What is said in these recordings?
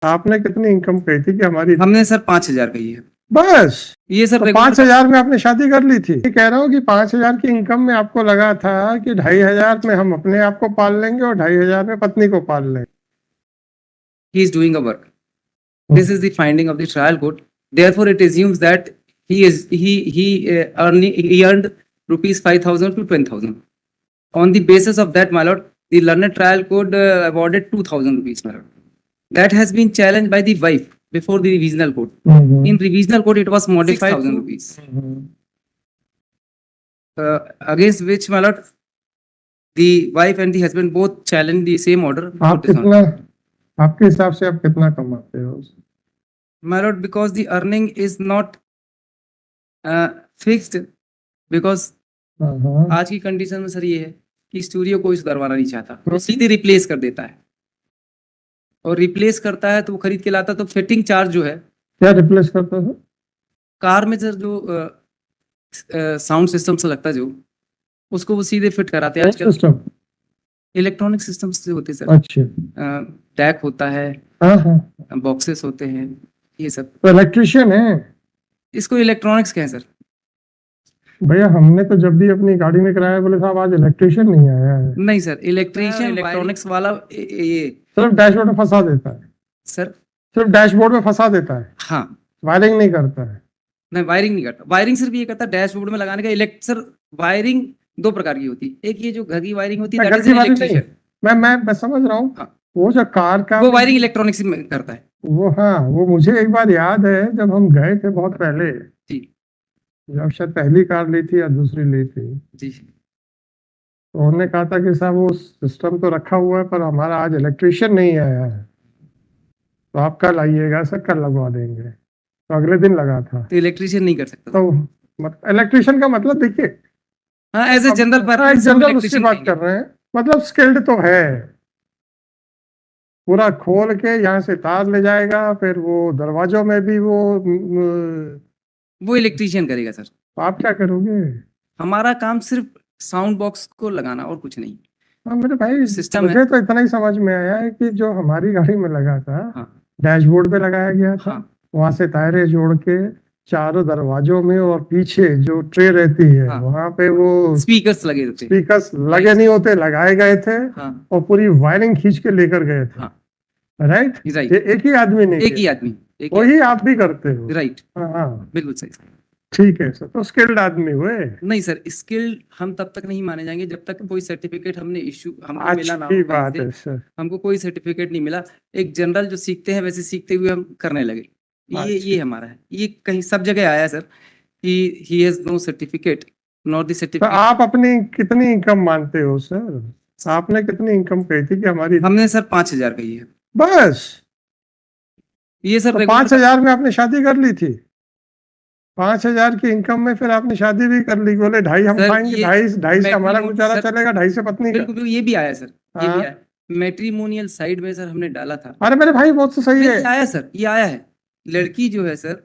आपने कितनी इनकम कही थी कि हमारी? हमने सर 5,000 कही है। बस ये सर तो 5,000 में आपने शादी कर ली थी? कह रहा हूँ कि 5,000 की इनकम में आपको लगा था कि 2,500 में हम अपने आप को पाल लेंगे और 2,500 में पत्नी को पाल लेंगे। he is doing a work. This is the finding of the trial court. Therefore, it assumes that he earned rupees 5,000 to 10,000. On the basis of that, my lord, the learned trial court awarded 2,000 rupees, my lord. That has been challenged by the wife before the revisional court. In revisional court, it was modified 6,000 rupees. Against which, my lord, the wife and the husband both challenged the same order. आप कितना, आपके हिसाब से आप कितना कमाते हो? My lord, because the earning is not fixed, because आज की कंडीशन में सर ये है कि स्टूडियो कोई सुधरवाना नहीं चाहता, वो सीधे रिप्लेस कर देता है, और रिप्लेस करता है तो वो खरीद के लाता, तो फिटिंग चार्ज जो है। क्या रिप्लेस करता था? कार में सर जो साउंड सिस्टम से लगता है जो, उसको वो सीधे फिट कराते हैं आजकल। इलेक्ट्रॉनिक सिस्टम्स जो होते हैं सर, अच्छा, टैग होता है, बॉक्सेस होते हैं, ये सब। तो इलेक्ट्रिशियन है? इसको इलेक्ट्रॉनिक्स कहें सर। भैया हमने तो जब भी अपनी गाड़ी में कराया बोले साहब आज इलेक्ट्रिशियन नहीं आया है। नहीं सर, इलेक्ट्रिशियन इलेक्ट्रॉनिक्स वाला ये सिर्फ डैशबोर्ड में फंसा देता है सर, सिर्फ डैशबोर्ड में फंसा देता है। हाँ, वायरिंग नहीं करता है। नहीं, वायरिंग नहीं करता। वायरिंग सिर्फ ये करता है डैशबोर्ड में लगाने का। सर वायरिंग दो प्रकार की होती है, एक ये जो घर की वायरिंग होती है, मैं समझ रहा हूँ। हाँ, वो जो कार का वो वायरिंग इलेक्ट्रॉनिक्स में करता है वो। हाँ, वो मुझे एक बार याद है जब हम गए थे बहुत पहले, जब शायद पहली कार ली थी या दूसरी ली थी जी, तो उन्होंने कहा था कि साहब वो सिस्टम तो रखा हुआ है पर हमारा आज इलेक्ट्रिशियन नहीं आया है, तो आप कल आइएगा सर, कल लगवा देंगे। तो अगले दिन लगा था। तो इलेक्ट्रिशियन नहीं कर सकता। तो इलेक्ट्रिशियन का मतलब देखिए, हाँ, as a general purpose general उसकी बात कर रहे हैं, मतलब स्किल्ड तो है, पूरा खोल के यहाँ से तार ले जाएगा, फिर वो दरवाजों में भी वो इलेक्ट्रिशियन करेगा सर। तो आप क्या करोगे? हमारा काम सिर्फ साउंड बॉक्स को लगाना और कुछ नहीं। हाँ मेरे भाई, सिस्टम मुझे तो इतना ही समझ में आया है कि जो हमारी गाड़ी में लगा था, हाँ, डैशबोर्ड पे लगाया गया था, हाँ, वहां से तारे जोड़ के चारों दरवाजों में और पीछे जो ट्रे रहती है, हाँ, वहां पे वो स्पीकर्स लगे होते, स्पीकर्स लगे नहीं होते, लगाए गए थे। हाँ, और पूरी वायरिंग खींच के लेकर गए थे। हाँ, राइट, राइट, ये एक ही आदमी नहीं, एक ही आदमी, वही आप भी करते हो। राइट, हाँ, बिल्कुल सही। ठीक है सर, तो स्किल्ड आदमी हुए? नहीं सर, स्किल्ड हम तब तक नहीं माने जाएंगे जब तक कोई सर्टिफिकेट हमको मिला ना अच्छी बात है सर। हमको कोई सर्टिफिकेट नहीं मिला। एक जनरल जो सीखते हैं वैसे सीखते हुए हम करने लगे। ये हमारा है, ये कहीं सब जगह आया है सर कि he has no certificate, not the certificate. तो आप अपनी कितनी इनकम मानते हो सर? आपने कितनी इनकम कही थी कि हमारी? हमने सर 5,000 कही है बस। ये सर। तो 5,000 में आपने शादी कर ली थी? 5,000 की इनकम में फिर आपने शादी भी कर ली? बोले 2.5 हम खाएंगे, 2.5 से हमारा गुजारा चलेगा, 2.5 से पत्नी का। बिल्कुल, ये भी आया सर, ये भी आया। मैट्रिमोनियल साइड में सर हमने डाला था। अरे मेरे भाई बहुत तो सही है। आया सर, ये आया है। लड़की जो है सर,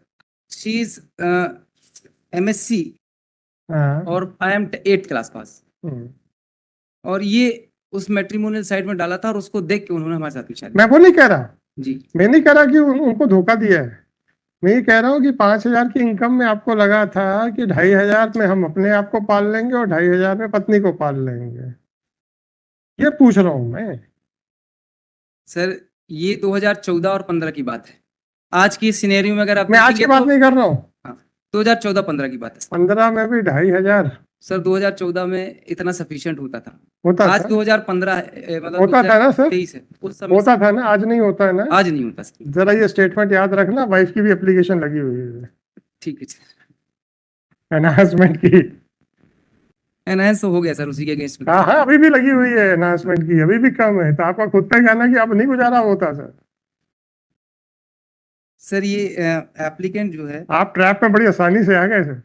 शी इज MSc और I am 8th class pass. और ये उस मैट्रिमोनियल साइट में डाला था और उसको देख के उन्होंने हमारे साथ पूछा। मैं वो नहीं कह रहा जी, मैं नहीं कह रहा कि उनको धोखा दिया है। मैं ये कह रहा हूँ कि 5,000 की इनकम में आपको लगा था कि 2,500 में हम अपने आप को पाल लेंगे और 2,500 में पत्नी को पाल लेंगे। ये पूछ रहा हूँ मैं सर। ये 2014 और 15 की बात है। आज की सिनेरियो में अगर आप, मैं आज की बात नहीं कर रहा हूँ, 2014-15 की बात है। 15 में भी 2,500 सर 2014 में इतना सफिशिएंट होता था। आज 2015 मतलब होता था ना सर? 23 है, उस समय होता था ना, आज नहीं होता है ना? आज नहीं होता सर। जरा ये स्टेटमेंट याद रखना, वाइफ की भी एप्लीकेशन लगी हुई है। ठीक है सर, एनहांसमेंट की। एनहांस हो गया सर उसी के अगेंस्ट में। हाँ, अभी भी लगी हुई है एनहांसमेंट की, अभी भी कम है। तो आपका खुद का कहना कि अब नहीं गुजारा होता सर? सर ये एप्लीकेंट जो है, आप ट्रैप में बड़ी आसानी से आ गए सर।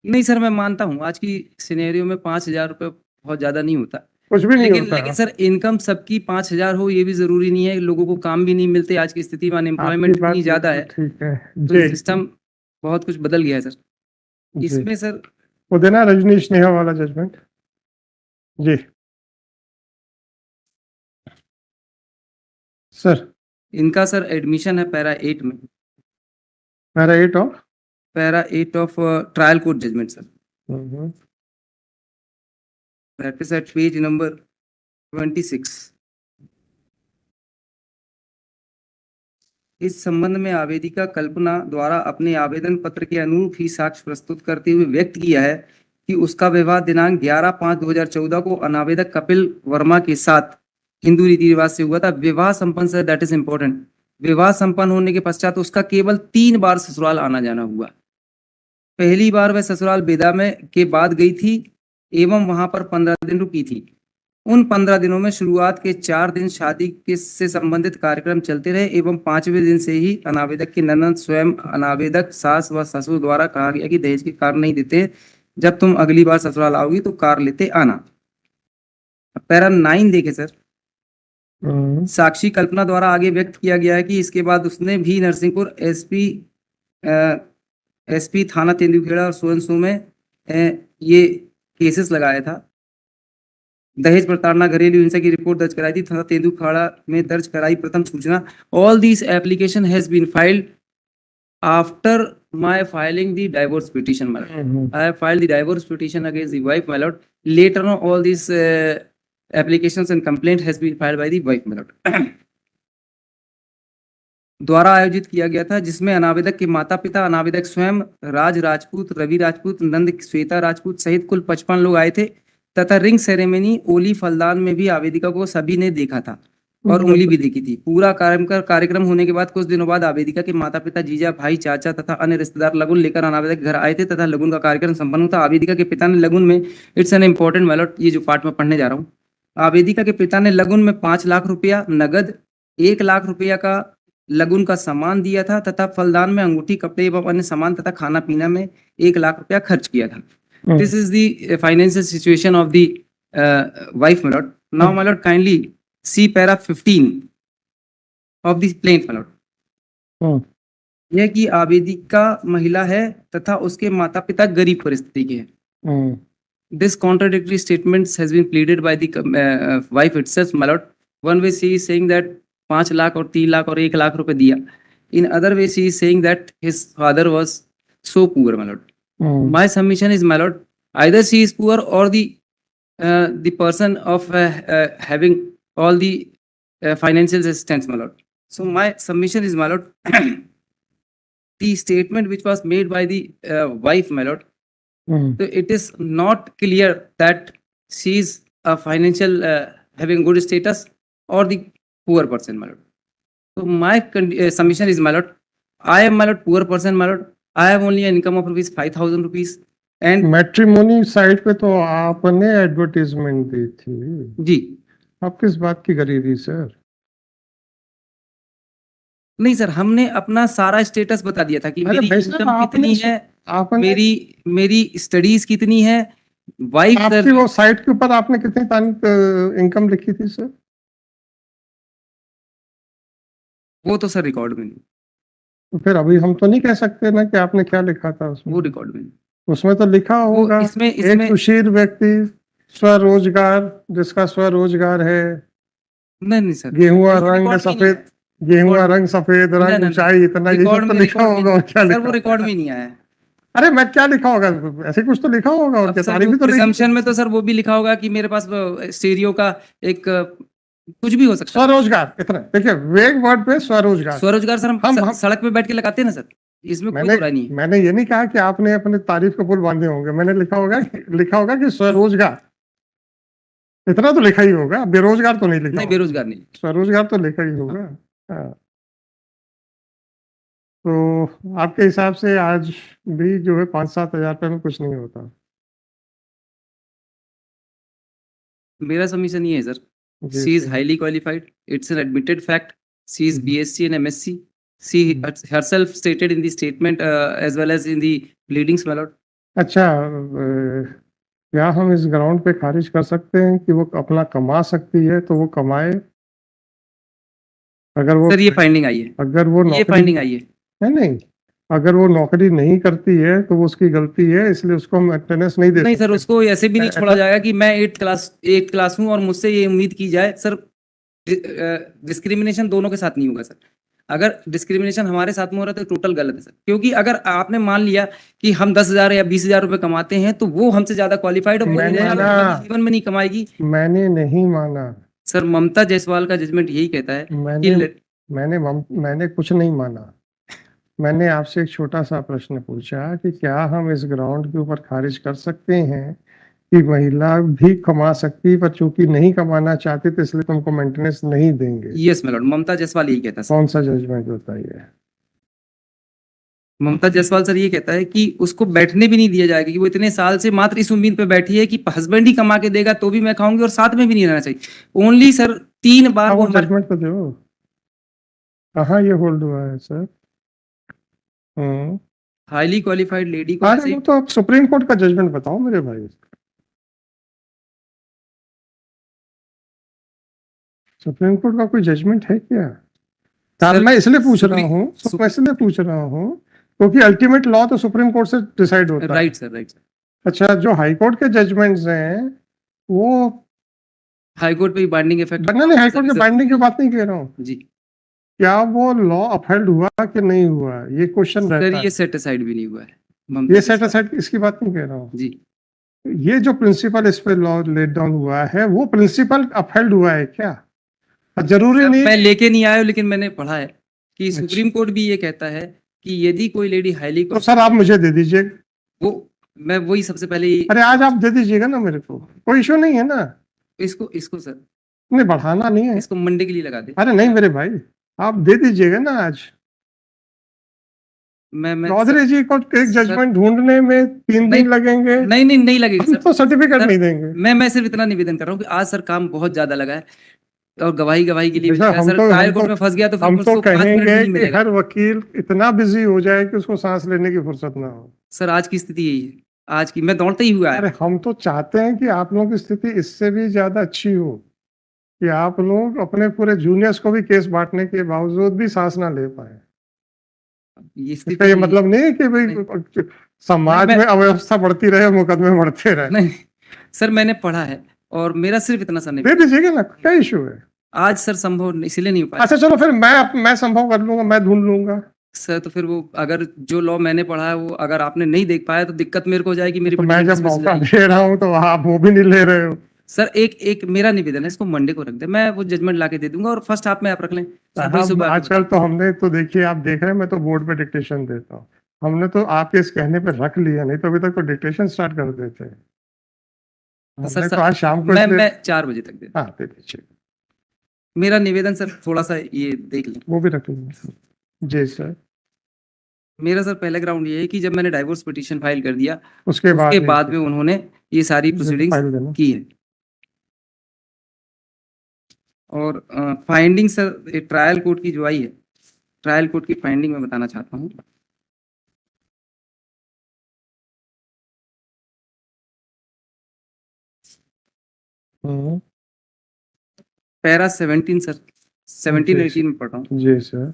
नहीं सर, मैं मानता हूँ आज की सिनेरियो में 5,000 रुपये बहुत ज्यादा नहीं होता, कुछ भी नहीं होता। लेकिन सर इनकम सबकी 5,000 हो ये भी जरूरी नहीं है। लोगों को काम भी नहीं मिलते आज की स्थिति में, अनएम्प्लॉयमेंट इतनी ज्यादा है। ठीक है तो सिस्टम बहुत कुछ बदल गया है सर इसमें। सर वो देना रजनीश नेहा वाला जजमेंट जी सर। इनका सर एडमिशन है पैरा 8 में, para 8 of para 8 of trial court judgment sir, that is at page number 26। इस संबंध में आवेदिका कल्पना द्वारा अपने आवेदन पत्र के अनुरूप ही साक्ष्य प्रस्तुत करते हुए व्यक्त किया है कि उसका विवाह दिनांक 11/5/2014 को अनावेदक कपिल वर्मा के साथ हिंदू रीति रिवाज से हुआ था। विवाह संपन्न सर, दैट इज इंपॉर्टेंट, विवाह संपन्न होने के पश्चात उसका केवल 3 बार ससुराल आना जाना हुआ। पहली बार वह ससुराल बेदा में के बाद गई थी एवं वहां पर 15 दिन रुकी थी। उन 15 दिनों में शुरुआत के 4 दिन शादी के से संबंधित कार्यक्रम चलते रहे एवं 5वें दिन से ही अनावेदक की ननद स्वयं अनावेदक सास व ससुर द्वारा कहा गया कि दहेज की कार नहीं देते, जब तुम अगली बार ससुराल आओगी तो कार लेते आना। पैरा 9 देखे सर। साक्षी कल्पना द्वारा आगे व्यक्त किया गया है कि इसके बाद उसने भी नरसिंहपुर एसपी थाना तेंदुखेड़ा और सोनसू में ये केसेस लगाया था। दहेज प्रताड़ना घरेलू हिंसा की रिपोर्ट दर्ज कराई थी तथा तेंदुखेड़ा में दर्ज कराई प्रथम सूचना। All this application has been filed after my filing the divorce petition, my lord. I have filed the divorce petition against the wife, my lord. Later on, all these applications and complaint has been filed by the wife, my lord. द्वारा आयोजित किया गया था, जिसमें अनावेदक के माता पिता, अनावेदक स्वयं, राज राजपूत, रवि राजपूत, नंद श्वेता राजपूत सहित कुल 55 लोग आए थे तथा रिंग सेरेमनी ओली फलदान में भी आवेदिका को सभी ने देखा था और उंगली भी देखी थी। पूरा कार्यक्रम होने के बाद कुछ दिनों बाद आवेदिका के माता पिता, जीजा, भाई, चाचा तथा अन्य रिश्तेदार लगुन लेकर अनावेदक के घर आए थे तथा लगुन का कार्यक्रम संपन्न हुआ। आवेदिका के पिता ने लगुन में, इट्स एन इम्पोर्टेंट मैलॉट, ये जो पार्ट में पढ़ने जा रहा हूँ, आवेदिका के पिता ने लगुन में 5 लाख रुपया नगद, 1 लाख रुपया का लगुन का सामान दिया था तथा फलदान में अंगूठी, कपड़े एवं अन्य सामान तथा खाना पीना में 1 लाख रुपया खर्च किया था। This is the financial situation of the wife, Malot. Now Malot kindly see para 15 of the plaint, my lord. यह कि आवेदिका महिला है तथा उसके माता पिता गरीब परिस्थिति के हैं। This contradictory statements has been pleaded by the wife itself, my lord. One way she is saying that 5 lakh और 3 लाख और 1 लाख रुपए दिया. In other way she is saying that his father was so poor, my lord. My submission is, my lord, either she is poor or the person of having all the financial assistance, my lord. So my submission is, my lord, the statement which was made by the wife, my lord, so it is not clear that she is a financial having good status or the poor person, my lord. So my submission is, my lord, I am, my lord, poor person, my lord. I have only an income of rupees 5,000 rupees and matrimony site पे तो आपने advertisement दी थी जी। आप किस बात की गरीबी sir? नहीं सर, हमने अपना सारा स्टेटस बता दिया था कि मेरी इनकम कितनी है, मेरी स्टडीज कितनी है, वाइफ आपकी वो साइट के ऊपर आपने कितनी इनकम लिखी थी सर? वो तो सर रिकॉर्ड में नहीं। तो फिर अभी हम तो नहीं कह सकते ना कि आपने क्या लिखा था उसमें। वो रिकॉर्ड में नहीं। उसमें तो लिखा होगा एक सुशील व्यक्ति स्वरोजगार, जिसका स्वरोजगार है। नहीं सर, गेहुआ रंग सफेद, गेहुआ रंग सफेद रंग, ऊंचाई इतना, ये सब तो लिखा होगा। और क्या सर वो रिकॉर्ड में नहीं आया है। अरे मैं क्या लिखा होगा, ऐसे कुछ तो लिखा होगा। और क्या तारीफ भी तो प्रिजम्पशन में तो सर वो भी लिखा होगा कि मेरे पास स्टीरियो का एक कुछ भी हो सकता है। स्वरोजगार, इतना देखिए वेग वर्ड पे स्वरोजगार। स्वरोजगार सर हम सड़क पे बैठ के लगाते हैं ना सर, इसमें कोई बुराई नहीं है। मैंने ये नहीं कहा कि आपने अपने तारीफ के पुल बांधे होंगे, मैंने लिखा होगा कि स्वरोजगार, इतना तो लिखा ही होगा। बेरोजगार तो नहीं लिखा। नहीं, बेरोजगार नहीं, स्वरोजगार तो लिखा ही होगा। तो आपके हिसाब से आज भी जो है 5-7 हजार रुपये में कुछ नहीं होता? मेरा सबमिशन ये है sir, she is highly qualified, it's an admitted fact, she is BSc and MSc, she herself stated in the statement as well as in the pleadings, my lord. अच्छा, क्या हम इस ग्राउंड पे खारिज कर सकते हैं कि वो अपना कमा सकती है तो वो कमाए? अगर वो सर ये फाइंडिंग आई है, अगर वो ये फाइंडिंग आई है। नहीं, अगर वो नौकरी नहीं करती है तो वो उसकी गलती है, इसलिए उसको हम अटेंडेंस नहीं दे। नहीं सर, उसको ऐसे भी नहीं छोड़ा जाएगा कि मैं 8th क्लास हूं और मुझसे ये उम्मीद की जाए। सर डिस्क्रिमिनेशन दोनों के साथ नहीं होगा सर। अगर डिस्क्रिमिनेशन हमारे साथ में हो रहा है तो टोटल गलत है सर, क्योंकि अगर आपने मान लिया कि हम 10,000 या 20,000 रुपए कमाते हैं तो वो हमसे ज्यादा क्वालिफाइड और वो मैंने इंसान ना- कभी जीवन में नहीं कमाएगी। मैंने नहीं माना। सर ममता जायसवाल का जजमेंट यही कहता है कि मैंने कुछ नहीं माना। मैंने आपसे एक छोटा सा प्रश्न पूछा कि क्या हम इस ग्राउंड के ऊपर खारिज कर सकते हैं कि महिला भी कमा सकती है, पर चूंकि नहीं कमाना चाहती तो इसलिए तुमको मेंटेनेंस नहीं देंगे। यस माय लॉर्ड, ममता जायसवाल यही कहता है सर। कौन सा जजमेंट होता है ये? ममता जायसवाल सर ये कहता है कि उसको बैठने भी नहीं दिया जाएगा, कि वो इतने साल से मात्र इस उम्मीद पे बैठी है कि हस्बैंड ही कमा के देगा तो भी मैं खाऊंगी, और साथ में भी नहीं रहना चाहिए। ओनली सर 3 बार वो वो हमारे जजमेंट तो दो, कहाँ ये होल्ड हुआ है सर? हाईली क्वालिफाइड लेडी को अरे ऐसे वो तो आप सुप्रीम कोर्ट का जजमेंट बताओ मेरे भाई। सुप्रीम कोर्ट का कोई जजमेंट है क्या? सर, मैं इसलिए पूछ रहा सुप्रीम- हूँ, क्योंकि अल्टीमेट लॉ तो सुप्रीम कोर्ट से डिसाइड होता है। Right sir, right sir. अच्छा, जो हाई कोर्ट के जजमेंट्स हैं वो हाई कोर्ट पे बाइंडिंग इफेक्ट नहीं, हाई कोर्ट के बाइंडिंग की बात नहीं कह रहा हूँ। जी क्या वो लॉ अपहेल्ड हुआ कि नहीं हुआ, ये क्वेश्चन सर, रहता ये है। सेट असाइड भी नहीं हुआ है ये ममता सेट जायसवाल। असाइड इसकी बात नहीं कह रहा हूँ। जी ये जो प्रिंसिपल इस पे लॉ लेट डाउन हुआ है वो प्रिंसिपल अपहेल्ड हुआ है क्या? जरूरी सर, नहीं। मैं लेके नहीं आया हूं, लेकिन मैंने पढ़ा है कि अच्छा। सुप्रीम कोर्ट भी ये कहता है कि यदि कोई लेडी हाईली तो सर आप मुझे दे दीजिए। वो मैं वही सबसे पहले अरे आज आप दे दीजिएगा ना मेरे को, कोई इशू नहीं है ना। इसको इसको सर नहीं, बढ़ाना नहीं है। इसको मंडे के लिए लगा दे। अरे नहीं मेरे भाई, आप दे दीजिएगा ना आज। मैं चौधरी जी को एक सर- जजमेंट ढूंढने में 3 नहीं- दिन लगेंगे। नहीं लगेगा हम सर। तो सर्टिफिकेट सर, नहीं देंगे। मैं सिर्फ इतना निवेदन कर रहा हूँ कि आज सर काम बहुत ज्यादा लगा है और गवाही के लिए भी देखो, लगा है। सर ट्रायल कोर्ट में फंस गया तो फिर हम तो उसको 5 मिनट भी कहेंगे नहीं कि मिलेगा। हर वकील इतना बिजी हो जाए कि उसको सांस लेने की फुर्सत ना हो। सर आज की स्थिति यही है, आज की मैं दौड़ते ही हुआ है। अरे हम तो चाहते हैं कि आप लोगों की स्थिति इससे भी ज्यादा अच्छी हो, कि आप लोग अपने पूरे जूनियर्स को भी केस बांटने के बावजूद भी सांस ना ले पाए। ये इसका स्थिति ये मतलब नहीं है कि भाई समाज नहीं, में अव्यवस्था बढ़ती रहे, मुकदमे बढ़ते रहे। नहीं सर, मैंने पढ़ा है और मेरा सिर्फ इतना सा दे नहीं। दीजिएगा ना, क्या इशू है? आज सर संभव इसलिए नहीं हो पाया। अच्छा चलो फिर मैं संभव कर लूंगा, मैं ढूंढ लूंगा। सर तो फिर वो अगर जो लॉ मैंने पढ़ा है वो अगर आपने नहीं देख पाया तो दिक्कत मेरे को हो जाएगी, मेरी तो मैं petition जब dismiss हो मौका जाएगी। दे रहा हूँ तो आप वो भी नहीं ले रहे हो। सर एक मेरा निवेदन है, इसको मंडे को रख दे, मैं वो जजमेंट लाके दे दूंगा और फर्स्ट हाफ में आप रख लें। सुबह सुबह आजकल तो हमने तो देखिए, आप देख रहे हैं मैं तो बोर्ड पे डिक्टेशन देता हूँ। हमने तो आपके इस कहने पे रख लिया, नहीं तो अभी तक तो डिक्टेशन स्टार्ट कर देते हैं। तो हमने सर तो आज शाम को मैं 4 बजे तक दे। हाँ दे दीजिए। मेरा निवेदन सर थोड़ा सा ये देख लें। वो भी रख लेंगे। जी सर। मेरा सर पहला ग्राउंड ये है कि जब मैंने डाइवोर्स पिटीशन फाइल कर दिया उसके उसके बाद में उन्होंने ये सारी प्रोसीडिंग्स फाइल देना। की है। और फाइंडिंग सर ट्रायल कोर्ट की जो आई है, ट्रायल कोर्ट की फाइंडिंग मैं बताना चाहता हूँ। पैरा 17 सर, 17 18 में पढ़ रहा हूँ। जी सर।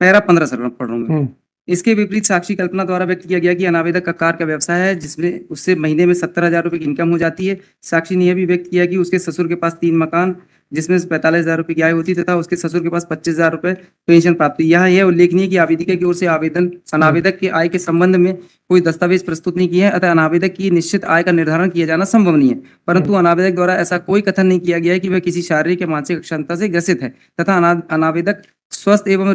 पैरा 15 सर पढ़ रहा हूँ मैं। हम्म। इसके विपरीत साक्षी कल्पना द्वारा व्यक्त किया गया कि अनावेदक का कार का व्यवसाय है जिसमें उससे महीने में 70,000 रुपए की इनकम हो जाती है। साक्षी ने यह भी व्यक्त किया कि उसके ससुर के पास 3 मकान जिसमें 45,000 रुपए की आय होती तथा उसके ससुर के पास 25,000 रुपए पेंशन प्राप्त हुई। यहाँ यह उल्लेखनीय कि आवेदिका की ओर से अनावेदक की आय के संबंध में कोई दस्तावेज प्रस्तुत नहीं किए हैं, अतः अनावेदक की निश्चित आय का निर्धारण किया जाना संभव नहीं है। परंतु अनावेदक द्वारा ऐसा कोई कथन नहीं किया गया है कि वह किसी शारीरिक या मानसिक अक्षमता से ग्रसित है तथा अनावेदक स्वस्थ एवं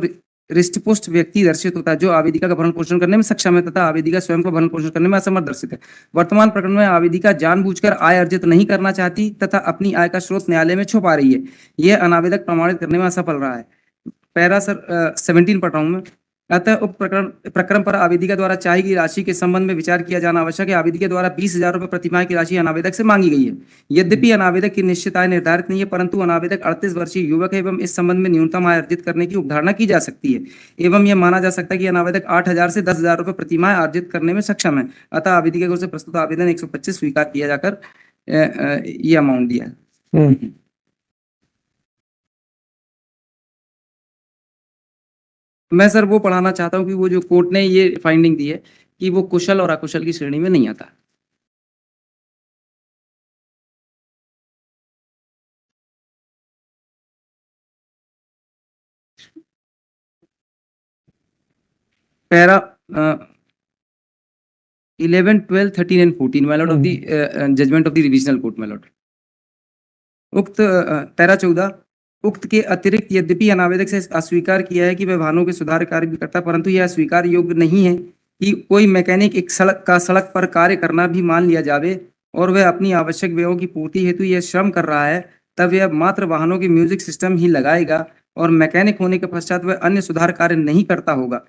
रिष्टपुष्ट व्यक्ति दर्शित होता है जो आवेदिका का भरण पोषण करने में सक्षम है तथा आवेदिका स्वयं का भरण पोषण करने में असमर्थ दर्शित है। वर्तमान प्रकरण में आवेदिका जानबूझकर आय अर्जित नहीं करना चाहती तथा अपनी आय का स्रोत न्यायालय में छुपा रही है। यह अनावेदक प्रमाणित करने में असफल रहा है। पैरा सर 17 पढ़ रहा हूं मैं। अतः उप प्रकरण पर आवेदिका द्वारा चाही गई राशि के संबंध में विचार किया जाना आवश्यक है। आवेदिका द्वारा 20,000 रुपए प्रतिमाह की राशि अनावेदक से मांगी गई है। यद्यपि अनावेदक की निश्चित आय निर्धारित नहीं है, परंतु अनावेदक 38 वर्षीय युवक है एवं इस संबंध में न्यूनतम आय अर्जित करने की उपधारणा की जा सकती है एवं यह माना जा सकता है कि अनावेदक 8,000 से 10,000 रुपए प्रतिमाह अर्जित करने में सक्षम है। अतः आवेदिका की ओर से प्रस्तुत आवेदन 125 स्वीकार किया जाकर ये अमाउंट दिया है। मैं सर वो पढ़ाना चाहता हूँ कि वो जो कोर्ट ने ये फाइंडिंग दी है कि वो कुशल और अकुशल की श्रेणी में नहीं आता। Para 11, 12, 13 and 14 my lord of the judgment of the revisional court my lord. उक्त पैरा 14 उक्त के अतिरिक्त यद्यपि अनावेदक से अस्वीकार किया है कि वह वाहनों के सुधार कार्य भी करता, परंतु यह अस्वीकार योग्य नहीं है कि कोई मैकेनिक एक सड़क पर कार्य करना भी मान लिया जावे और वह अपनी आवश्यक व्ययों की पूर्ति हेतु यह श्रम कर रहा है, तब यह मात्र वाहनों के म्यूजिक सिस्टम ही लगाएगा और मैकेनिक होने के पश्चात वह अन्य सुधार कार्य नहीं करता होगा।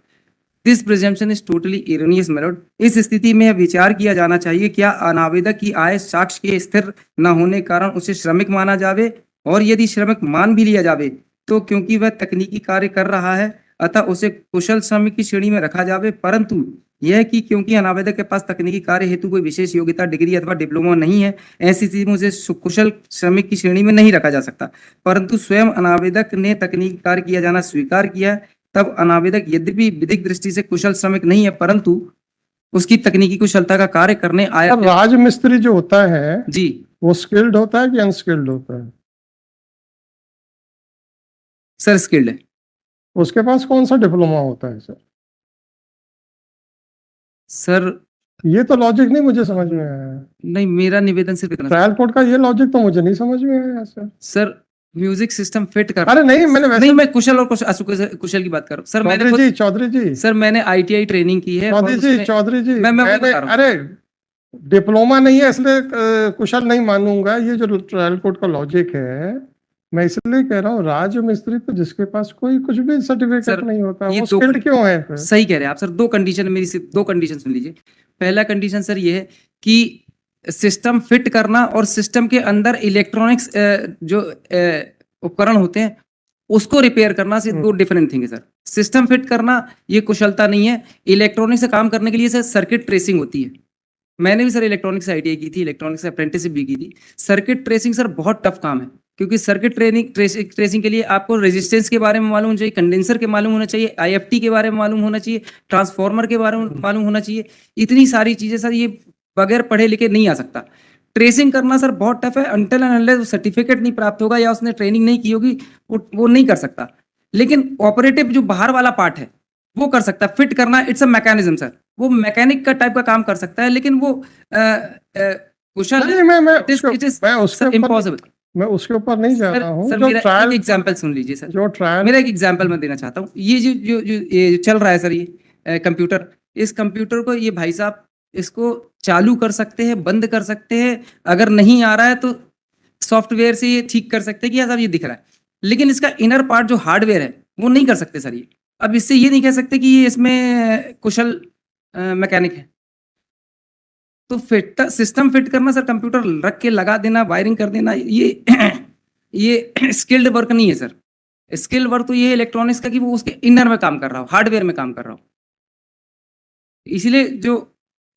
This presumption is totally erroneous my lord. इस स्थिति में विचार किया जाना चाहिए क्या अनावेदक की आय साक्ष्य के स्थिर न होने कारण उसे श्रमिक माना जावे, और यदि श्रमिक मान भी लिया जावे तो क्योंकि वह तकनीकी कार्य कर रहा है अतः उसे कुशल श्रमिक की श्रेणी में रखा जावे, परंतु यह कि क्योंकि अनावेदक के पास तकनीकी कार्य हेतु कोई विशेष योग्यता, डिग्री अथवा डिप्लोमा नहीं है, ऐसी स्थिति में उसे कुशल श्रमिक की श्रेणी में नहीं रखा जा सकता। परंतु स्वयं अनावेदक ने तकनीकी कार्य किया जाना स्वीकार किया है, तब अनावेदक यद्यपि विधिक दृष्टि से कुशल श्रमिक नहीं है, परंतु उसकी तकनीकी कुशलता का कार्य करने आया। राजमिस्त्री जो होता है जी, वो स्किल्ड होता है कि अनस्किल्ड होता है? सर स्किल्ड है। उसके पास कौन सा डिप्लोमा होता है सर? सर ये तो लॉजिक नहीं मुझे समझ में आया। नहीं, मेरा निवेदन सिर्फ इतना। ट्रायल कोर्ट का ये लॉजिक तो मुझे नहीं समझ में आया sir. Sir music system fit कर, अरे नहीं, मैंने वैसे नहीं, मैं कुशल और कुशल की बात कर रहा हूँ सर। मैंने चौधरी जी सर मैंने ITI ट्रेनिंग की है। चौधरी जी मैं बता रहा हूँ। अरे डिप्लोमा नहीं है इसलिए कुशल नहीं मानूंगा, ये जो ट्रायल कोर्ट का लॉजिक है, मैं इसलिए कह रहा हूँ राजमिस्त्री तो जिसके पास कोई कुछ भी सर्टिफिकेट नहीं होता वो स्किल्ड क्यों है फिर? सही कह रहे हैं आप सर। दो कंडीशन, मेरी सिर्फ दो कंडीशन सुन लीजिए। पहला कंडीशन सर ये है कि सिस्टम फिट करना और सिस्टम के अंदर इलेक्ट्रॉनिक्स जो उपकरण होते हैं उसको रिपेयर करना से दो डिफरेंट थिंग है सर। सिस्टम फिट करना ये कुशलता नहीं है। इलेक्ट्रॉनिक्स से काम करने के लिए सर सर्किट ट्रेसिंग होती है। मैंने भी सर इलेक्ट्रॉनिक्स से ITI की थी, इलेक्ट्रॉनिक्स से अप्रेंटिसशिप भी की थी। सर्किट ट्रेसिंग सर बहुत टफ काम है, क्योंकि सर्किट ट्रेसिंग के लिए आपको रेजिस्टेंस के बारे में मालूम होना चाहिए, कंडेंसर के मालूम होना चाहिए, IFT के बारे में मालूम होना चाहिए, ट्रांसफार्मर के बारे में मालूम होना चाहिए। इतनी सारी चीजें सर ये बगैर पढ़े लिखे नहीं आ सकता। ट्रेसिंग करना सर बहुत टफ है। अनटिल एंड अनलेस सर्टिफिकेट नहीं प्राप्त होगा या उसने ट्रेनिंग नहीं की होगी वो नहीं कर सकता। लेकिन ऑपरेटिव जो बाहर वाला पार्ट है वो कर सकता है। फिट करना इट्स अ मैकेनिज्म सर, वो मैकेनिक का टाइप का काम कर सकता है, लेकिन वो कुशल इम्पॉसिबल। मैं उसके ऊपर नहीं जा रहा हूँ। सर मेरा एक एग्जांपल सुन लीजिए सर। जो ट्रायल, मेरा एक एग्जांपल मैं देना चाहता हूँ। ये जो चल रहा है सर, ये कंप्यूटर, इस कंप्यूटर को ये भाई साहब इसको चालू कर सकते हैं, बंद कर सकते हैं। अगर नहीं आ रहा है तो सॉफ्टवेयर से ये ठीक कर सकते हैं कि साहब ये दिख रहा है, लेकिन इसका इनर पार्ट जो हार्डवेयर है वो नहीं कर सकते सर। ये अब इससे ये नहीं कह सकते कि ये इसमें कुशल मैकेनिक है। तो फिट सिस्टम फिट करना सर, कंप्यूटर रख के लगा देना, वायरिंग कर देना, ये स्किल्ड वर्क नहीं है सर। स्किल्ड वर्क तो ये इलेक्ट्रॉनिक्स का कि वो उसके इनर में काम कर रहा हो, हार्डवेयर में काम कर रहा हो। इसीलिए जो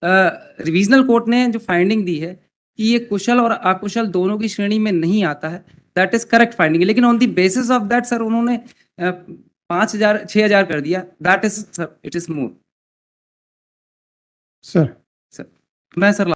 रिविजनल कोर्ट ने जो फाइंडिंग दी है कि ये कुशल और अकुशल दोनों की श्रेणी में नहीं आता है, दैट इज करेक्ट फाइंडिंग। लेकिन on the basis of that sir उन्होंने 5,000 6,000 कर दिया। That is sir, it is more sir. मैं सर